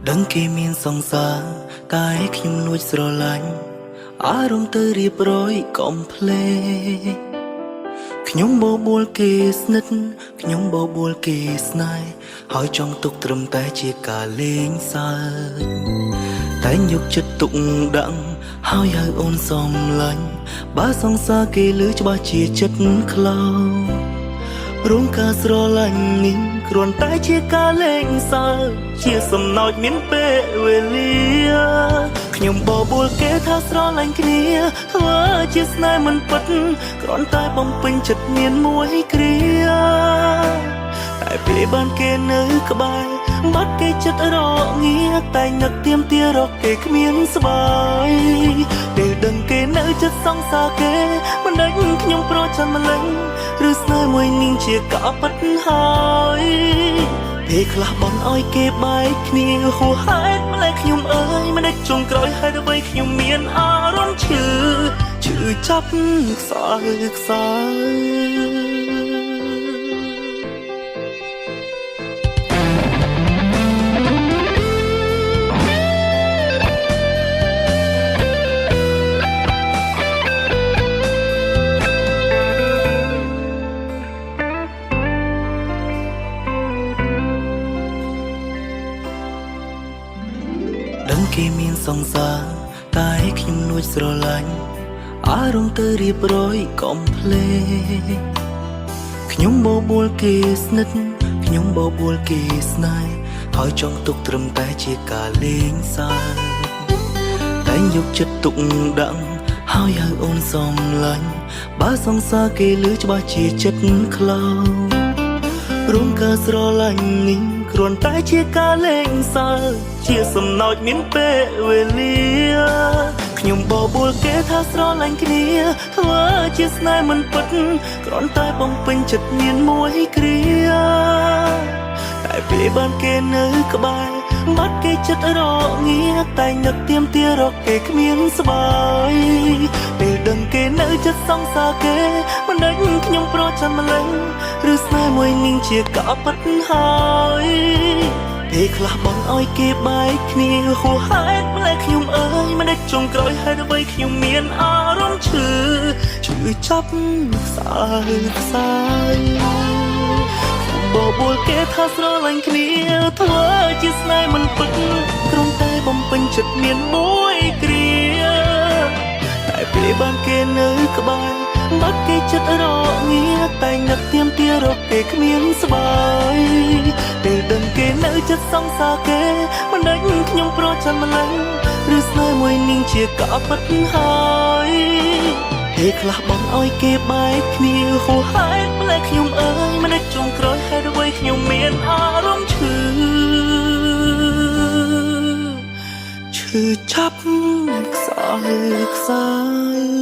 ដឹងគេមានសង្សារតែខ្ញុំលួចស្រឡាញ់អារម្មណ៍ទៅរៀបរយកំ ភ្លេខ្ញុំបបួលគេស្និទ្ធខ្ញុំបបួលគេស្នេហ៍ហើយចង់ទុកត្រឹមតែជាការលេងសើចតែយកចិត្តទុកដាក់ហើយហៅអូនសំឡាញ់បើសង្សារគេលឺច្បាស់ជាចិត្តខ្លោរងការស្រឡាញ់នេះគ្រាន់តែជាការលេងសើចជាសំណោចមានពេលវេលាខ្ញុំបបួលគេថាស្រឡាញ់គ្នាធ្វើជាស្នេហ៍មិនពិតគ្រាន់តែបំពេញចិត្តមានមួយគ្រាតែពេលបានគេនៅក្បែរបាត់គេចិត្តរងាតែនឹកទៀមទារកគេគ្មានស្បាយពេលដឹងគេនៅចិត្តសង្សារគេមិនដឹងខ្ញុំប្រចាំម្លេះឬស្នេហ៍មួយនាងជាការពិតហើយពេលខ្លះបន់ឲ្យគេបែកគ្នាហួហេតុម្លេះខ្ញុំអើយមិនដេចចុងក្រោយហើយអ្វីខ្ញុំមានអារម្មណ៍ឈឺចាប់ខ្សោយដឹងគេមានសង្សារតែខ្ញុំលួចស្រឡាញ់អារម្មណ៍ទៅរៀបរយកំភ្លេខ្ញុំបបួលគេស្និទ្ធខ្ញុំបបួលគេស្នេហ៍ហើយចង់ទុកត្រឹមតែជាការលេងសើចតែយកចិត្តទុកដាក់ហើយហៅអូនសំឡាញ់បើសង្សារគេលឺច្បាស់ជាចិត្តខ្លោរងការស្រឡាញ់នេះគ្រាន់តែជាការលេងសើចជាសំណោចមានពេលវេលាខ្ញុំបបួលគេថាស្រឡាញ់គ្នាធ្វើជាស្នេហ៍មិនពិតគ្រាន់តែបំពេញចិត្តមានមួយគ្រាតែពេលបានគេនៅក្បែរបាត់គេចិត្តរងាតែនឹកទៀមទារកគេគ្មានស្បាយពេលដឹងគេនៅចិត្តសង្សារគេមិនដឹងខ្ញុំប្រចាំម្លេះឬស្នេហ៍មួយនាងជាការពិតហើយពេលខ្លះបន់ឲ្យគេបែកគ្នាហួហេតុម្លេះខ្ញុំអើយមិនដេចចុងក្រោយហើយអ្វីខ្ញុំមានអារម្មណ៍ឈឺចាប់ខ្សោយបបួលគេថាស្រឡាញ់គ្នាធ្វើជាស្នេហ៍មិនពិតគ្រាន់តែបំពេញចិត្តមានមួយគ្រាតែពេលបានគេនៅក្បែរបាត់គេចិត្តរងាតែនឹកទៀមទារកគេគ្មានស្បាយពេលដឹងគេនៅចិត្តសង្សារគេមិនដឹងខ្ញុំប្រចាំម្លេះឬស្នេហ៍មួយនាងជាការពិតហើយពេលខ្លះបន់ឲ្យគេបែកគ្នាហួហេតុម្លេះខ្ញុំអើយមិនដេចចុងក្រោយហេតុអ្វីខ្ញុំមានអារម្មណ៍ឈឺចាប់ខ្សោយ